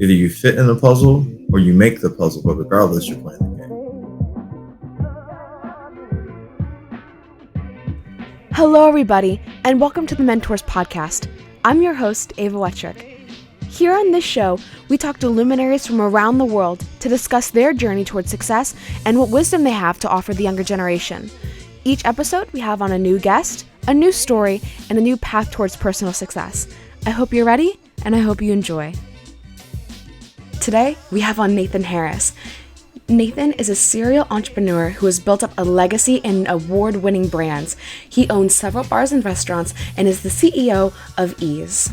Either you fit in the puzzle or you make the puzzle, but regardless, you're playing the game. Hello, everybody, and welcome to the MentorZ podcast. I'm your host, Ava Wetrick. Here on this show, we talk to luminaries from around the world to discuss their journey towards success and what wisdom they have to offer the younger generation. Each episode, we have on a new guest, a new story, and a new path towards personal success. I hope you're ready, and I hope you enjoy. Today, we have on Nathan Harris. Nathan is a serial entrepreneur who has built up a legacy in award-winning brands. He owns several bars and restaurants and is the CEO of ItsEase.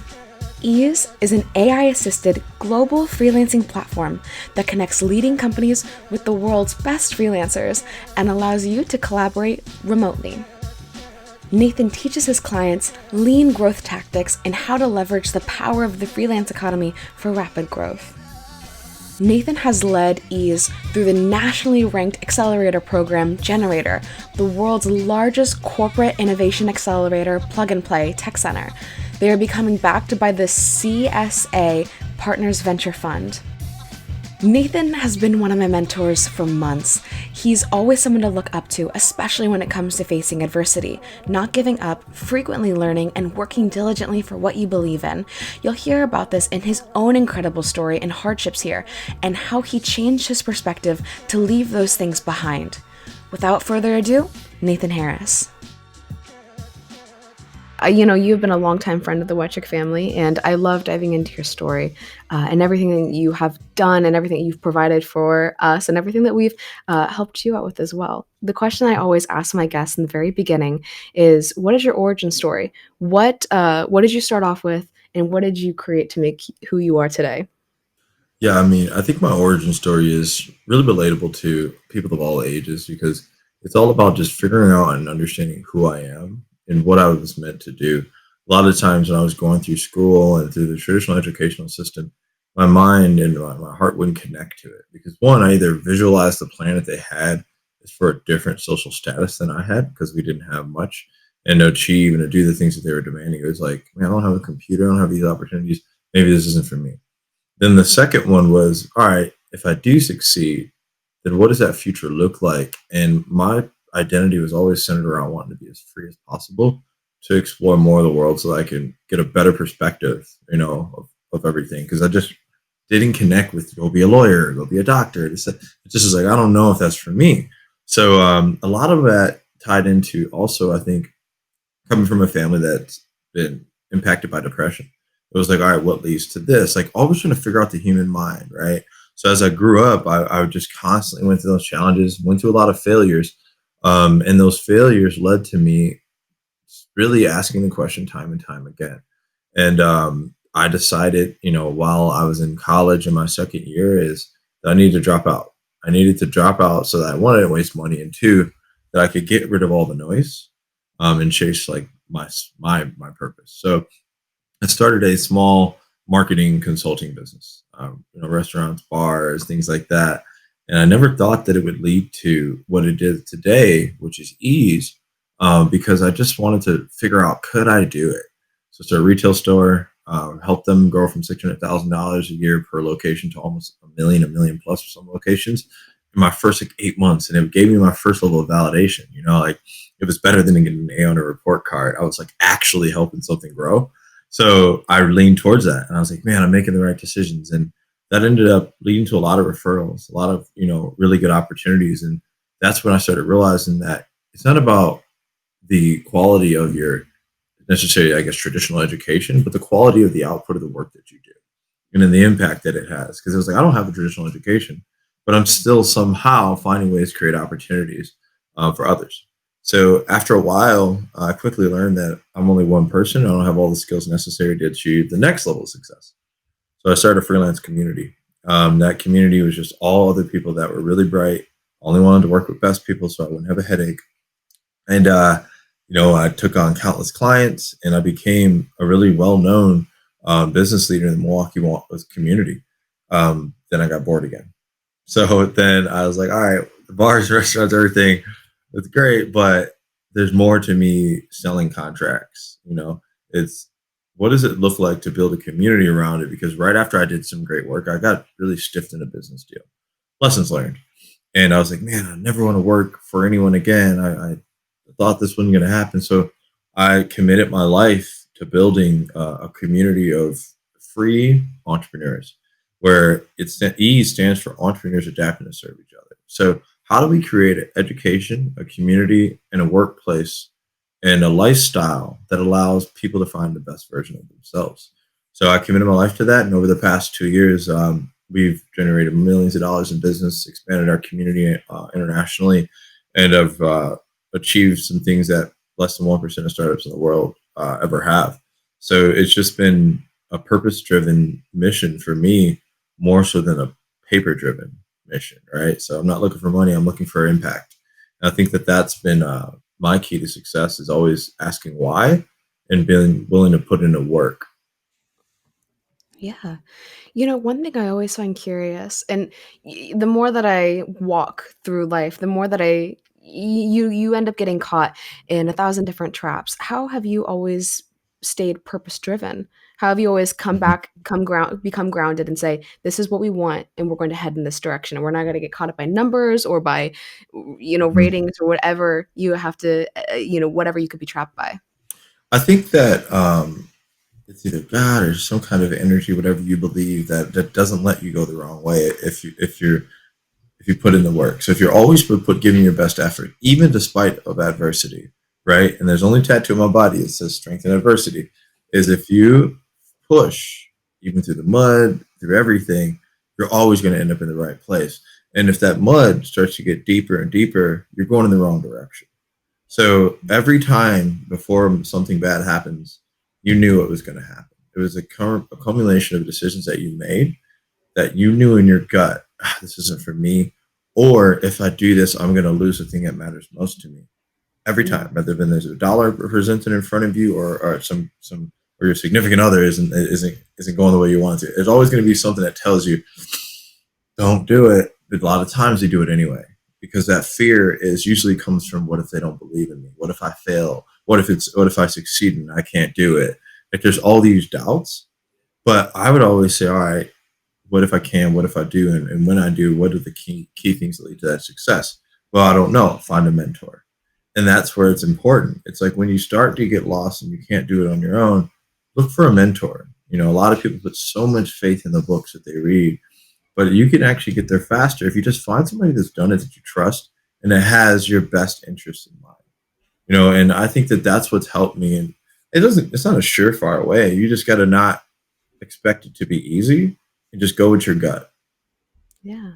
ItsEase is an AI-assisted global freelancing platform that connects leading companies with the world's best freelancers and allows you to collaborate remotely. Nathan teaches his clients lean growth tactics and how to leverage the power of the freelance economy for rapid growth. Nathan has led ItsEase through the nationally ranked accelerator program Generator, the world's largest corporate innovation accelerator plug-and-play tech center. They are becoming backed by the CSA Partners Venture fund. Nathan has been one of my mentors for months. He's always someone to look up to, especially when it comes to facing adversity, not giving up, frequently learning, and working diligently for what you believe in. You'll hear about this in his own incredible story and hardships here, and how he changed his perspective to leave those things behind. Without further ado, Nathan Harris. You've been a longtime friend of the Wetrick family, and I love diving into your story and everything that you have done and everything that you've provided for us and everything that we've helped you out with as well. The question I always ask my guests in the very beginning is, what is your origin story? What did you start off with, and what did you create to make who you are today? Yeah, I mean, I think my origin story is really relatable to people of all ages because it's all about just figuring out and understanding who I am and what I was meant to do. A lot of times when I was going through school and through the traditional educational system, my mind and my heart wouldn't connect to it because one, I either visualized the plan that they had as for a different social status than I had because we didn't have much, and to achieve and to do the things that they were demanding. It was like, man, I don't have a computer, I don't have these opportunities. Maybe this isn't for me. Then the second one was, all right, if I do succeed, then what does that future look like? And my identity was always centered around wanting to be as free as possible to explore more of the world so that I can get a better perspective, of everything. Because I just didn't connect with go be a lawyer, go be a doctor. It just is like, I don't know if that's for me. So a lot of that tied into also, I think, coming from a family that's been impacted by depression. It was like, all right, what leads to this? Like always trying to figure out the human mind, right? So as I grew up, I just constantly went through those challenges, went through a lot of failures. And those failures led to me really asking the question time and time again. And I decided, while I was in college in my second year, is that I needed to drop out. I needed to drop out so that I wanted to waste money, and two, that I could get rid of all the noise and chase like my purpose. So I started a small marketing consulting business, restaurants, bars, things like that. And I never thought that it would lead to what it did today, which is ItsEase, because I just wanted to figure out, could I do it? So it's a retail store, help them grow from $600,000 a year per location to almost a million plus for some locations in my first like 8 months. And it gave me my first level of validation, like it was better than getting an A on a report card. I was like actually helping something grow. So I leaned towards that and I was like, man, I'm making the right decisions. And that ended up leading to a lot of referrals, a lot of, really good opportunities. And that's when I started realizing that it's not about the quality of your necessarily, I guess, traditional education, but the quality of the output of the work that you do and then the impact that it has. Because it was like, I don't have a traditional education, but I'm still somehow finding ways to create opportunities for others. So after a while, I quickly learned that I'm only one person. I don't have all the skills necessary to achieve the next level of success. So I started a freelance community. That community was just all other people that were really bright, only wanted to work with best people so I wouldn't have a headache. And, I took on countless clients and I became a really well-known business leader in the Milwaukee community. Then I got bored again. So then I was like, all right, the bars, restaurants, everything, it's great, but there's more to me selling contracts. It's what does it look like to build a community around it? Because right after I did some great work, I got really stiffed in a business deal. Lessons learned. And I was like, man, I never want to work for anyone again. I thought this wasn't going to happen. So I committed my life to building a community of free entrepreneurs where E stands for entrepreneurs adapting to serve each other. So how do we create an education, a community, and a workplace and a lifestyle that allows people to find the best version of themselves? So I committed my life to that. And over the past 2 years, we've generated millions of dollars in business, expanded our community internationally, and have achieved some things that less than 1% of startups in the world ever have. So it's just been a purpose driven mission for me more so than a paper driven mission, right? So I'm not looking for money, I'm looking for impact. And I think that that's been my key to success is always asking why and being willing to put in the work. Yeah. One thing I always find curious, and the more that I walk through life, the more that you end up getting caught in a thousand different traps. How have you always stayed purpose driven? How have you always become grounded and say, this is what we want, and we're going to head in this direction, and we're not going to get caught up by numbers or by, Mhm. ratings or whatever you have to, whatever you could be trapped by. I think that it's either God or some kind of energy, whatever you believe, that doesn't let you go the wrong way if you put in the work. So if you're always giving your best effort, even despite of adversity, right? And there's only tattoo on my body. It says strength in adversity. Is if you push even through the mud, through everything, you're always going to end up in the right place. And if that mud starts to get deeper and deeper, you're going in the wrong direction. So every time before something bad happens, you knew it was going to happen. It was a culmination of decisions that you made that you knew in your gut, this isn't for me. Or if I do this, I'm going to lose the thing that matters most to me. Every time, Mm, rather than there's a dollar presented in front of you or some or your significant other isn't going the way you want it to. There's always going to be something that tells you don't do it. But a lot of times they do it anyway because that fear is usually comes from what if they don't believe in me? What if I fail? What if I succeed and I can't do it? Like there's all these doubts. But I would always say, all right, what if I can? What if I do? And when I do, what are the key things that lead to that success? Well, I don't know. Find a mentor. And that's where it's important. It's like when you start to get lost and you can't do it on your own, look for a mentor. A lot of people put so much faith in the books that they read, but you can actually get there faster if you just find somebody that's done it that you trust and that has your best interest in mind. And I think that that's what's helped me. And it's not a surefire way. You just got to not expect it to be easy and just go with your gut. yeah.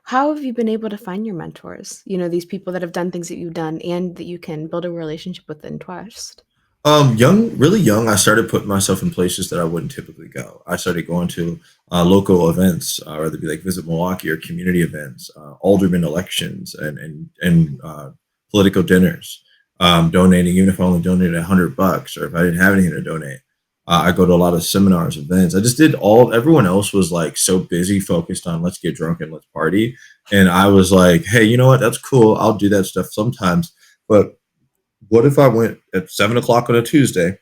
How have you been able to find your mentors? These people that have done things that you've done and that you can build a relationship with and trust. Young, really young, I started putting myself in places that I wouldn't typically go. I started going to local events, whether it be like Visit Milwaukee or community events, alderman elections, and political dinners. Donating, even if I only donated $100, or if I didn't have anything to donate, I go to a lot of seminars, events. I just did all. Everyone else was like so busy, focused on let's get drunk and let's party, and I was like, hey, you know what? That's cool. I'll do that stuff sometimes, but what if I went at 7 o'clock on a Tuesday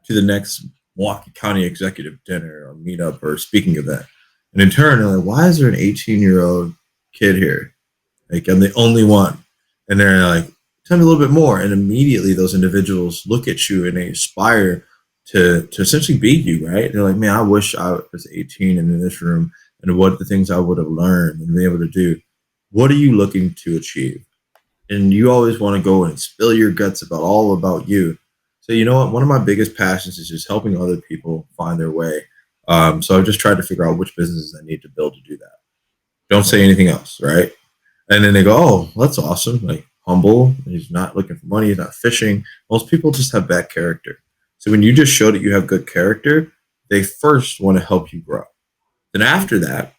to the next Milwaukee County executive dinner or meetup or speaking event? And in turn, they're like, why is there an 18-year-old kid here? Like, I'm the only one. And they're like, tell me a little bit more. And immediately those individuals look at you and they aspire to essentially beat you, right? They're like, man, I wish I was 18 and in this room and what the things I would have learned and be able to do. What are you looking to achieve? And you always want to go and spill your guts about all about you. So you know what? One of my biggest passions is just helping other people find their way. So I've just tried to figure out which businesses I need to build to do that. Don't say anything else, right? And then they go, "Oh, that's awesome! Like humble. He's not looking for money. He's not fishing." Most people just have bad character. So when you just show that you have good character, they first want to help you grow. Then after that,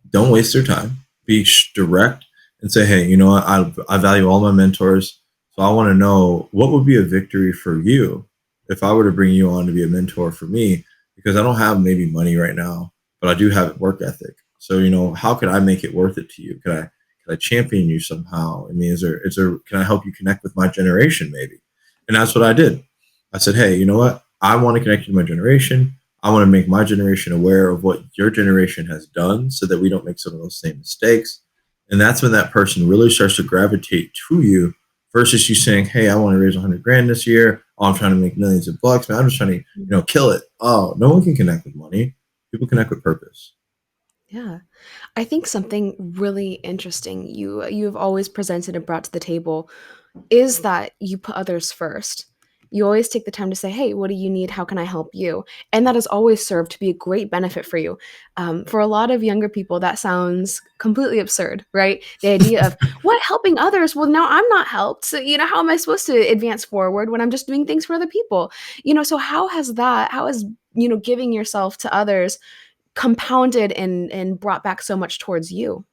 don't waste their time. Be direct and say, hey, you know what? I value all my mentors. So I want to know what would be a victory for you if I were to bring you on to be a mentor for me, because I don't have maybe money right now, but I do have work ethic. So, how could I make it worth it to you? Could I champion you somehow? I mean, can I help you connect with my generation maybe? And that's what I did. I said, hey, you know what? I want to connect to my generation. I want to make my generation aware of what your generation has done so that we don't make some of those same mistakes. And that's when that person really starts to gravitate to you versus you saying, hey, I want to raise 100 grand this year. Oh, I'm trying to make millions of bucks, man. I'm just trying to, kill it. Oh, no one can connect with money. People connect with purpose. Yeah. I think something really interesting you've always presented and brought to the table is that you put others first. You always take the time to say, "Hey, what do you need? How can I help you?" And that has always served to be a great benefit for you. For a lot of younger people, that sounds completely absurd, right? The idea of what helping others? Well, now I'm not helped. So, how am I supposed to advance forward when I'm just doing things for other people? So how has that? How has giving yourself to others compounded and brought back so much towards you?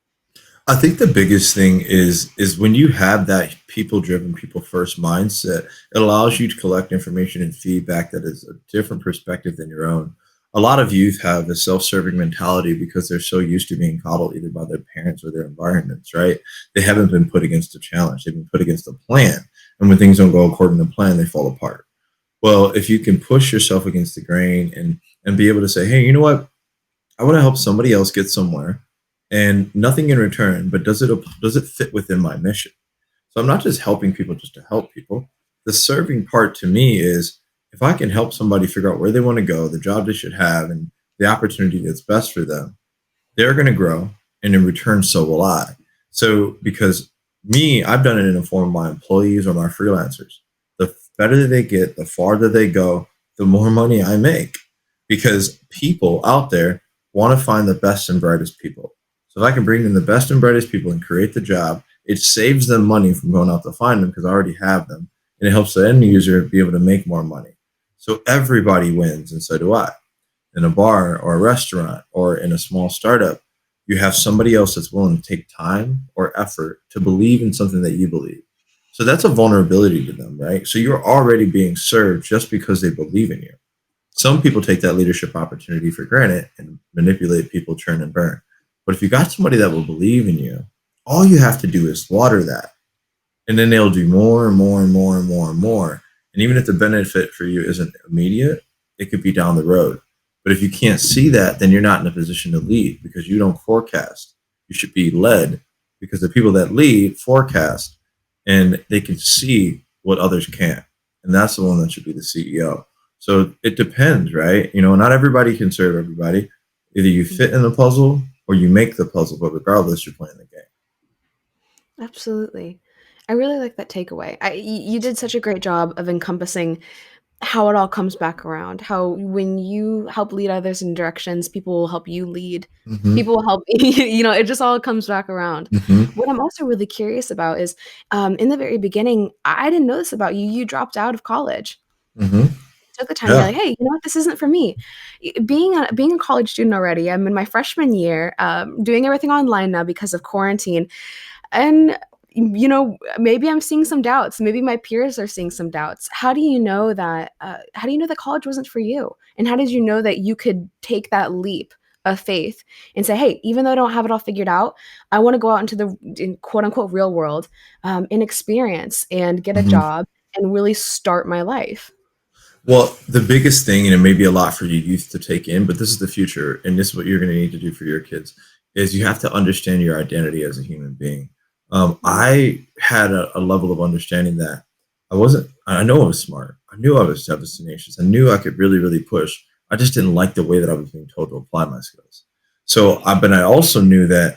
I think the biggest thing is when you have that people driven, people first mindset, it allows you to collect information and feedback that is a different perspective than your own. A lot of youth have a self-serving mentality because they're so used to being coddled either by their parents or their environments, right? They haven't been put against a challenge. They've been put against a plan. And when things don't go according to plan, they fall apart. Well, if you can push yourself against the grain and be able to say, hey, you know what? I want to help somebody else get somewhere and nothing in return, but does it fit within my mission? So I'm not just helping people just to help people. The serving part to me is if I can help somebody figure out where they want to go, the job they should have, and the opportunity that's best for them, they're going to grow, and in return, so will I. So, because me, I've done it in the form of my employees or my freelancers. The better they get, the farther they go, the more money I make. Because people out there want to find the best and brightest people. So, if I can bring in the best and brightest people and create the job, it saves them money from going out to find them because I already have them. And it helps the end user be able to make more money. So, everybody wins, and so do I. In a bar or a restaurant or in a small startup, you have somebody else that's willing to take time or effort to believe in something that you believe. So that's a vulnerability to them, right? So you're already being served just because they believe in you. Some people take that leadership opportunity for granted and manipulate people, churn and burn. But if you got somebody that will believe in you, all you have to do is water that. And then they'll do more and more and more and more and more. And even if the benefit for you isn't immediate, it could be down the road. But if you can't see that, then you're not in a position to lead because you don't forecast. You should be led because the people that lead forecast and they can see what others can't. And that's the one that should be the CEO. So it depends, right? Not everybody can serve everybody. Either you fit in the puzzle or you make the puzzle, but regardless, you're playing the game. Absolutely. I really like that takeaway. You did such a great job of encompassing how it all comes back around. How when you help lead others in directions, people will help you lead. Hmm. People will help it just all comes back around. Hmm. What I'm also really curious about is, in the very beginning, I didn't know this about you. You dropped out of college. Hmm. Took the time, you're Yeah. like, "Hey, you know what? This isn't for me." Being a college student already, I'm in my freshman year, doing everything online now because of quarantine. And, maybe I'm seeing some doubts. Maybe my peers are seeing some doubts. How do you know that college wasn't for you? And how did you know that you could take that leap of faith and say, "Hey, even though I don't have it all figured out, I wanna go out into the quote unquote real world, and experience and get a Mhm. job and really start my life." Well, the biggest thing, and it may be a lot for you youth to take in, but this is the future, and this is what you're going to need to do for your kids, is you have to understand your identity as a human being. Mm, I had a level of understanding that I know I was smart. I knew I was tenacious. I knew I could really, really push. I just didn't like the way that I was being told to apply my skills. But I also knew that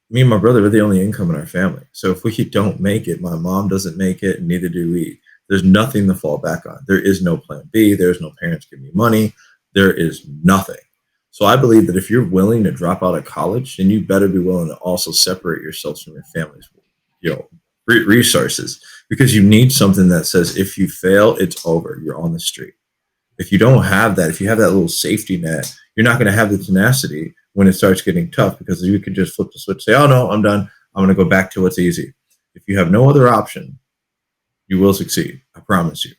me and my brother were the only income in our family. So if we don't make it, my mom doesn't make it, and neither do we. There's nothing to fall back on. There is no plan B. There's no parents give me money. There is nothing. So I believe that if you're willing to drop out of college, then you better be willing to also separate yourselves from your family's, you know, resources because you need something that says if you fail, it's over. You're on the street. If you don't have that, if you have that little safety net, you're not going to have the tenacity when it starts getting tough because you can just flip the switch, say, "Oh no, I'm done. I'm going to go back to what's easy." If you have no other option, you will succeed. I promise you.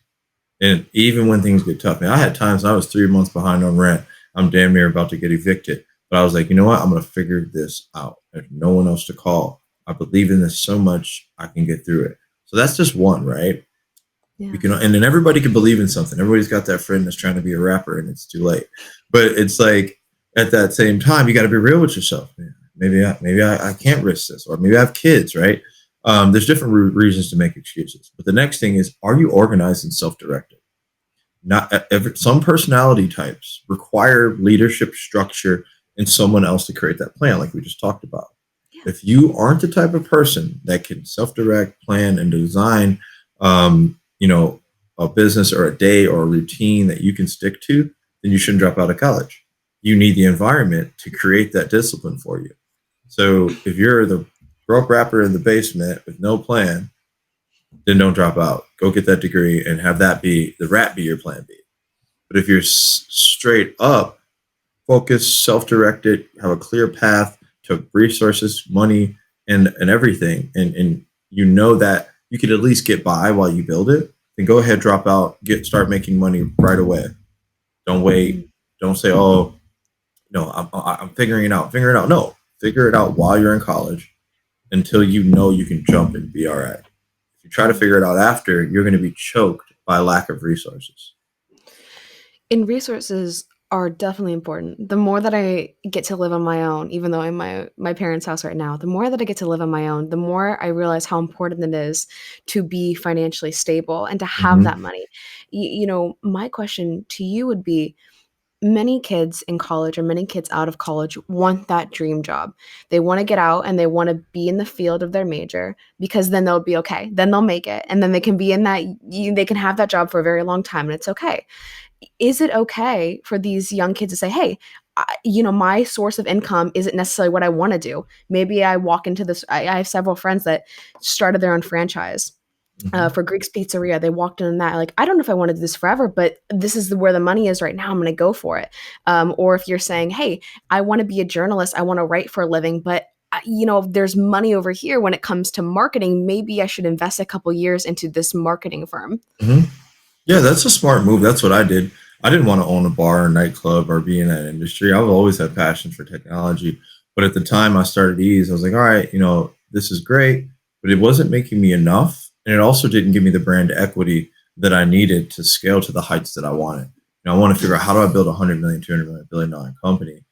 And even when things get tough, man, I had times I was 3 months behind on rent. I'm damn near about to get evicted. But I was like, you know what? I'm going to figure this out. There's no one else to call. I believe in this so much, I can get through it. So that's just one, right? Yeah. We can, and then everybody can believe in something. Everybody's got that friend that's trying to be a rapper, and it's too late. But it's like at that same time, you got to be real with yourself. Maybe I can't risk this, or maybe I have kids, right? There's different reasons to make excuses. But the next thing is, are you organized and self-directed? Not some personality types require leadership structure and someone else to create that plan, like we just talked about. Yeah. If you aren't the type of person that can self-direct, plan, and design, a business or a day or a routine that you can stick to, then you shouldn't drop out of college. You need the environment to create that discipline for you. So if you're the broke rapper in the basement with no plan, then don't drop out. Go get that degree and have that be the rap be your plan B. But if you're straight up focused, self-directed, have a clear path to resources, money, and everything, and you know that you could at least get by while you build it, then go ahead, drop out, start making money right away. Don't wait. Don't say, oh, no, I'm figuring it out. Figure it out. No, figure it out while you're in college until you know you can jump and be all right. If you try to figure it out after, you're going to be choked by lack of resources. And resources are definitely important. The more that I get to live on my own, even though I'm my parents' house right now, the more that I get to live on my own, the more I realize how important it is to be financially stable and to have Mm-hmm. that money. My question to you would be, many kids in college or many kids out of college want that dream job. They want to get out and they want to be in the field of their major because then they'll be okay. Then they'll make it. And then they can be in that, they can have that job for a very long time and it's okay. Is it okay for these young kids to say, hey, my source of income isn't necessarily what I want to do. Maybe I walk into this. I have several friends that started their own franchise Mm-hmm. for Greek's Pizzeria. They walked in that like, I don't know if I want to do this forever, but this is where the money is right now. I'm going to go for it. Or if you're saying, hey, I want to be a journalist, I want to write for a living, but there's money over here when it comes to marketing. Maybe I should invest a couple years into this marketing firm. Mm-hmm. Yeah, that's a smart move. That's what I did. I didn't want to own a bar or nightclub or be in that industry. I've always had passion for technology. But at the time I started Ease, I was like, all right, this is great, but it wasn't making me enough. And it also didn't give me the brand equity that I needed to scale to the heights that I wanted. I want to figure out, how do I build a 100 million, 200 million, $1 billion company?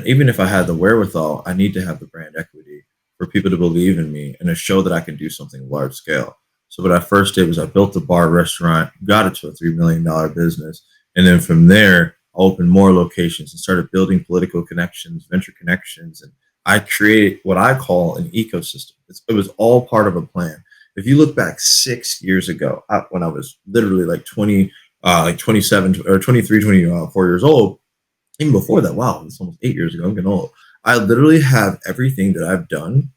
Even if I had the wherewithal, I need to have the brand equity for people to believe in me and to show that I can do something large scale. So what I first did was I built a bar restaurant, got it to a $3 million business. And then from there, I opened more locations and started building political connections, venture connections. And I created what I call an ecosystem. It was all part of a plan. If you look back 6 years ago, when I was literally like 27 or 23, 24 years old, even before that, wow, it's almost 8 years ago. I'm getting old. I literally have everything that I've done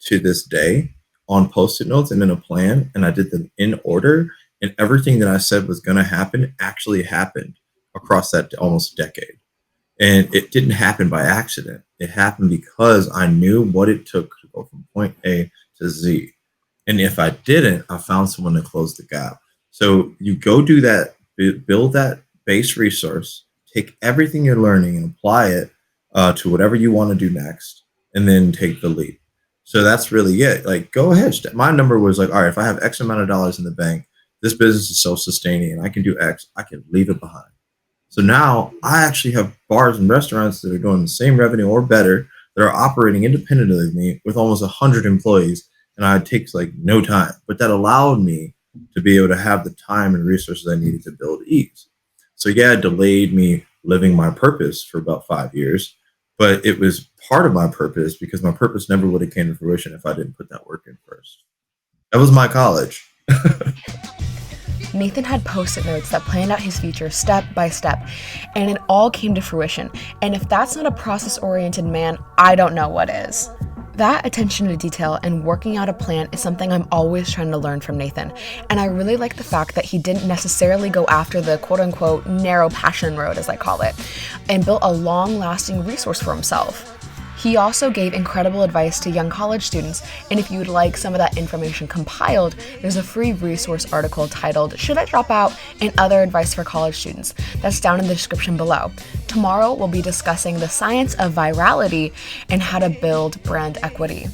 to this day on post-it notes and in a plan, and I did them in order. And everything that I said was going to happen actually happened across that almost decade. And it didn't happen by accident. It happened because I knew what it took to go from point A to Z. And if I didn't, I found someone to close the gap. So you go do that, build that base resource, take everything you're learning and apply it to whatever you want to do next, and then take the leap. So that's really it. Like, go ahead. My number was like, all right, if I have X amount of dollars in the bank, this business is self-sustaining and I can do X, I can leave it behind. So now I actually have bars and restaurants that are doing the same revenue or better, that are operating independently of me with almost 100 employees. And it takes like no time, but that allowed me to be able to have the time and resources I needed to build Ease. So yeah, it delayed me living my purpose for about 5 years, but it was part of my purpose because my purpose never would have came to fruition if I didn't put that work in first. That was my college. Nathan had post-it notes that planned out his future step by step, and it all came to fruition. And if that's not a process-oriented man, I don't know what is. That attention to detail and working out a plan is something I'm always trying to learn from Nathan. And I really like the fact that he didn't necessarily go after the quote-unquote narrow passion road, as I call it, and built a long-lasting resource for himself. He also gave incredible advice to young college students, and if you would like some of that information compiled, there's a free resource article titled "Should I Drop Out?" and Other Advice for College Students that's down in the description below. Tomorrow, we'll be discussing the science of virality and how to build brand equity.